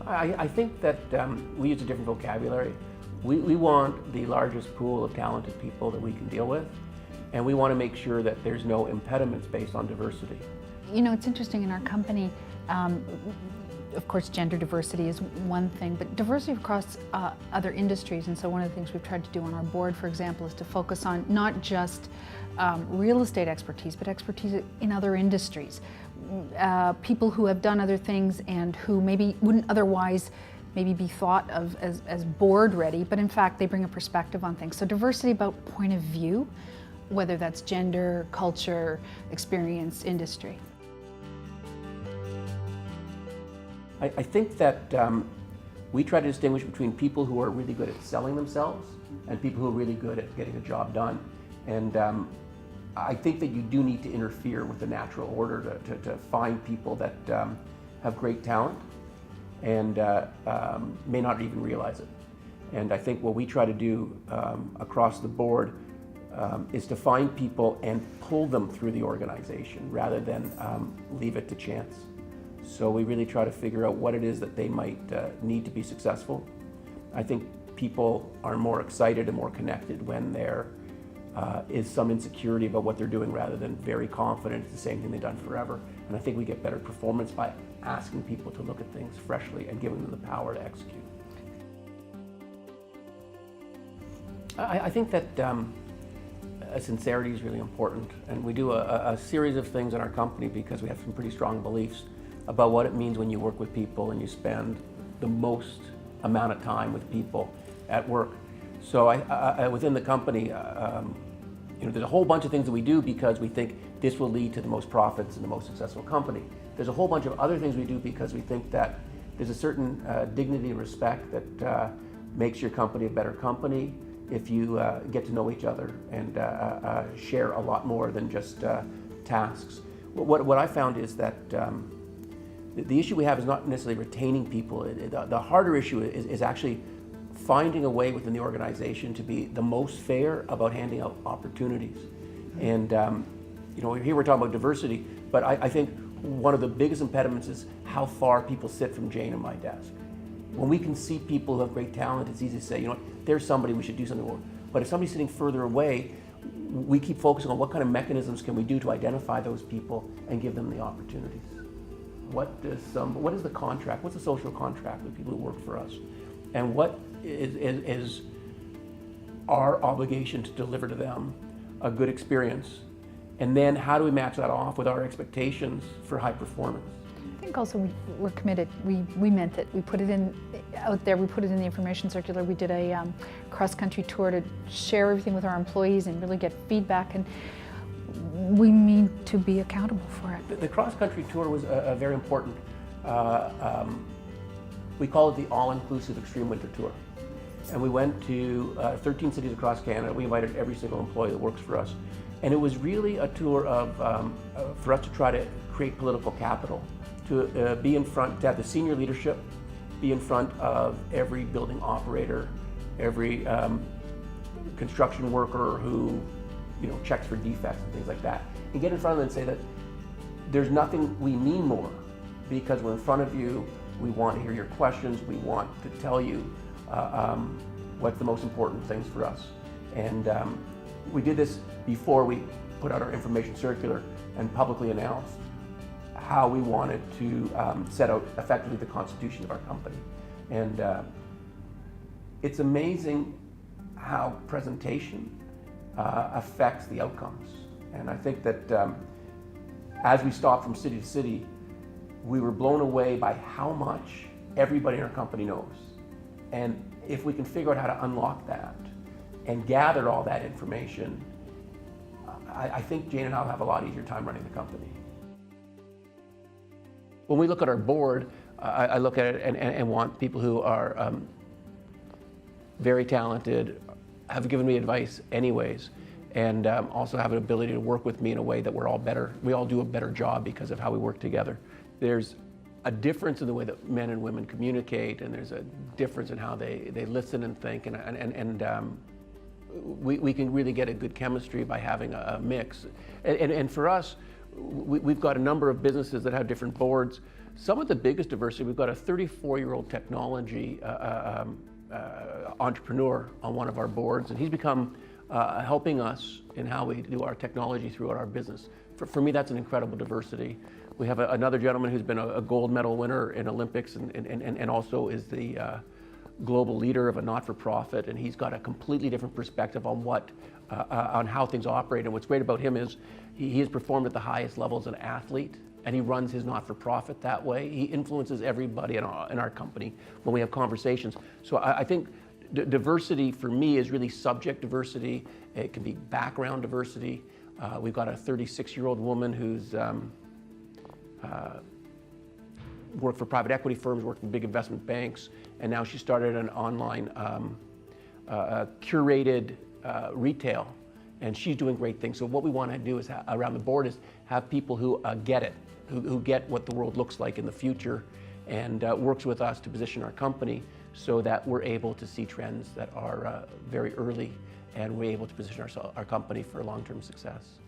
I think that we use a different vocabulary. We want the largest pool of talented people that we can deal with, and we want to make sure that there's no impediments based on diversity. You know, it's interesting in our company, of course, gender diversity is one thing, but diversity across other industries. And so one of the things we've tried to do on our board, for example, is to focus on not just real estate expertise, but expertise in other industries. People who have done other things and who maybe wouldn't otherwise maybe be thought of as board ready, but in fact they bring a perspective on things. So diversity about point of view, whether that's gender, culture, experience, industry. I think that we try to distinguish between people who are really good at selling themselves and people who are really good at getting a job done. And I think that you do need to interfere with the natural order to find people that have great talent and may not even realize it. And I think what we try to do across the board is to find people and pull them through the organization rather than leave it to chance. So we really try to figure out what it is that they might need to be successful. I think people are more excited and more connected when there is some insecurity about what they're doing rather than very confident it's the same thing they've done forever. And I think we get better performance by asking people to look at things freshly and giving them the power to execute. I think that sincerity is really important, and we do a series of things in our company because we have some pretty strong beliefs about what it means when you work with people and you spend the most amount of time with people at work. So within the company, there's a whole bunch of things that we do because we think this will lead to the most profits and the most successful company. There's a whole bunch of other things we do because we think that there's a certain dignity and respect that makes your company a better company if you get to know each other and share a lot more than just tasks. What I found is that the issue we have is not necessarily retaining people. The harder issue is actually finding a way within the organization to be the most fair about handing out opportunities. And here we're talking about diversity, but I think one of the biggest impediments is how far people sit from Jane and my desk. When we can see people who have great talent, it's easy to say, there's somebody we should do something with. But if somebody's sitting further away, we keep focusing on what kind of mechanisms can we do to identify those people and give them the opportunities. What is the contract? What's the social contract with people who work for us? And what is our obligation to deliver to them a good experience? And then how do we match that off with our expectations for high performance? I think also we're committed. We meant it. We put it in out there. We put it in the information circular. We did a cross-country tour to share everything with our employees and really get feedback. And we mean to be accountable for it. The cross-country tour was a very important. We call it the all-inclusive extreme winter tour. And we went to 13 cities across Canada. We invited every single employee that works for us. And it was really a tour of, for us to try to create political capital, to be in front, to have the senior leadership be in front of every building operator, every construction worker who checks for defects and things like that, and get in front of them and say that there's nothing we mean more because we're in front of you, we want to hear your questions, we want to tell you what's the most important things for us. And we did this before we put out our information circular and publicly announced how we wanted to set out effectively the constitution of our company. And it's amazing how presentation affects the outcomes. And I think that as we stopped from city to city, we were blown away by how much everybody in our company knows. And if we can figure out how to unlock that and gather all that information, I think Jane and I will have a lot easier time running the company. When we look at our board, I look at it and want people who are very talented, have given me advice anyways, and also have an ability to work with me in a way that we're all better. We all do a better job because of how we work together. There's a difference in the way that men and women communicate, and there's a difference in how they listen and think, and we can really get a good chemistry by having a mix. And for us, we've got a number of businesses that have different boards. Some of the biggest diversity, we've got a 34-year-old technology entrepreneur on one of our boards, and he's become helping us in how we do our technology throughout our business. For me, that's an incredible diversity. We have another gentleman who's been a gold medal winner in Olympics and also is the global leader of a not-for-profit, and he's got a completely different perspective on on how things operate. And what's great about him is he has performed at the highest level as an athlete, and he runs his not-for-profit that way. He influences everybody in our company when we have conversations. So I think diversity for me is really subject diversity. It can be background diversity. We've got a 36-year-old woman who's worked for private equity firms, worked in big investment banks, and now she started an online curated retail, and she's doing great things. So what we want to do is around the board is have people who get it, who get what the world looks like in the future, and works with us to position our company so that we're able to see trends that are very early, and we're able to position our company for long-term success.